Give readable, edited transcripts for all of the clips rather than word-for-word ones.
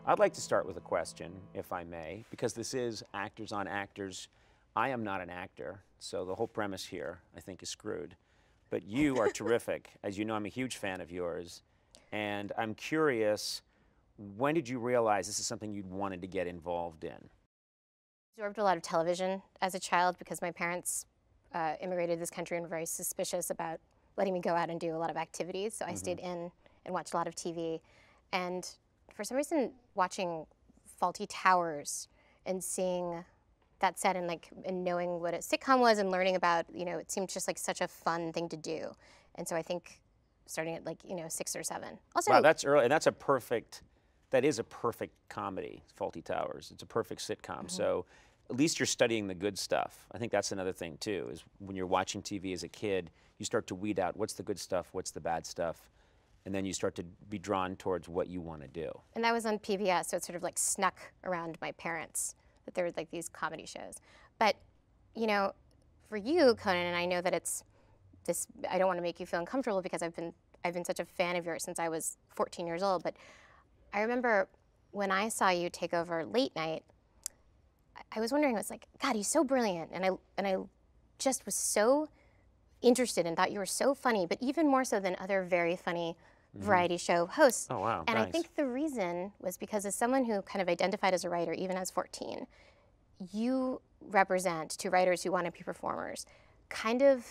I'd like to start with a question, if I may, because this is Actors on Actors. I am not an actor, so the whole premise here, I think, is screwed. But you are terrific. As you know, I'm a huge fan of yours. And I'm curious, when did you realize this is something you'd wanted to get involved in? I absorbed a lot of television as a child because my parents immigrated to this country and were very suspicious about letting me go out and do a lot of activities. So I stayed in and watched a lot of TV. And for some reason, watching Faulty Towers and seeing that set and knowing what a sitcom was and learning about, it seemed just like such a fun thing to do. And so I think starting at 6 or 7. Also, wow, that's early, and that is a perfect comedy, Faulty Towers. It's a perfect sitcom. So at least you're studying the good stuff. I think that's another thing too, is when you're watching TV as a kid, you start to weed out what's the good stuff, what's the bad stuff, and then you start to be drawn towards what you want to do. And that was on PBS, so it sort of snuck around my parents that there were these comedy shows. But, for you, Conan, and I know that it's this, I don't want to make you feel uncomfortable because I've been such a fan of yours since I was 14 years old, but I remember when I saw you take over late night, I was wondering, I was like, God, he's so brilliant. And I just was so interested and thought you were so funny, but even more so than other very funny variety show hosts. Oh, wow, and thanks. I think the reason was because as someone who kind of identified as a writer, even as 14, you represent, to writers who want to be performers, kind of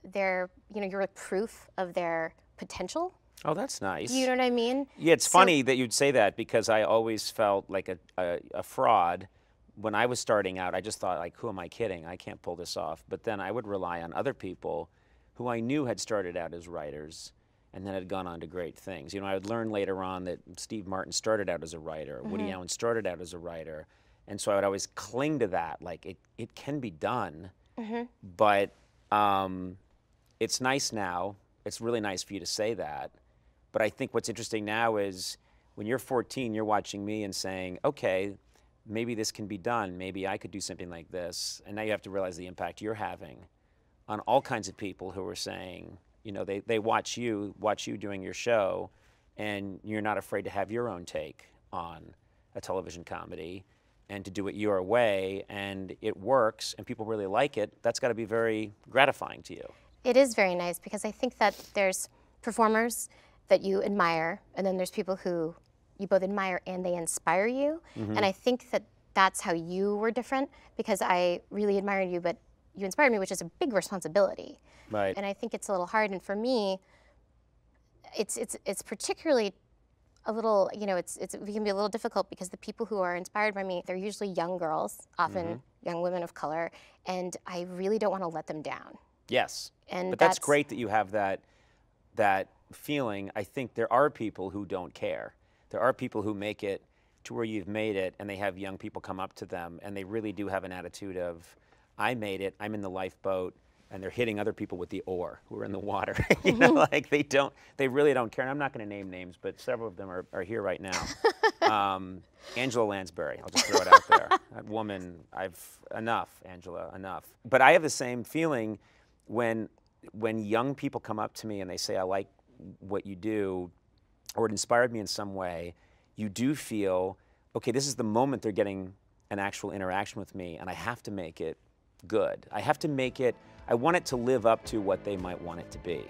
their, you're a proof of their potential. Oh, that's nice. You know what I mean? Yeah, it's funny that you'd say that because I always felt like a fraud. When I was starting out, I just thought, who am I kidding? I can't pull this off. But then I would rely on other people who I knew had started out as writers and then had gone on to great things. I would learn later on that Steve Martin started out as a writer, Woody Allen started out as a writer, and so I would always cling to that, it can be done, but it's nice now. It's really nice for you to say that. But I think what's interesting now is when you're 14, you're watching me and saying, okay, maybe this can be done. Maybe I could do something like this. And now you have to realize the impact you're having on all kinds of people who are saying, they watch you doing your show, and you're not afraid to have your own take on a television comedy and to do it your way, and it works, and people really like it. That's got to be very gratifying to you. It is very nice because I think that there's performers that you admire, and then there's people who you both admire and they inspire you. And I think that that's how you were different, because I really admired you, but you inspired me, which is a big responsibility. Right. And I think it's a little hard, and for me, it's particularly a little, it can be a little difficult because the people who are inspired by me, they're usually young girls, often young women of color, and I really don't want to let them down. Yes, and but that's great that you have that feeling. I think there are people who don't care. There are people who make it to where you've made it, and they have young people come up to them, and they really do have an attitude of, I made it, I'm in the lifeboat, and they're hitting other people with the oar who are in the water. They really don't care. And I'm not going to name names, but several of them are here right now. Angela Lansbury, I'll just throw it out there. That woman, enough, Angela, enough. But I have the same feeling when young people come up to me and they say, I like what you do, or it inspired me in some way, you do feel, okay, this is the moment they're getting an actual interaction with me, and I have to make it good. I have to make it, I want it to live up to what they might want it to be.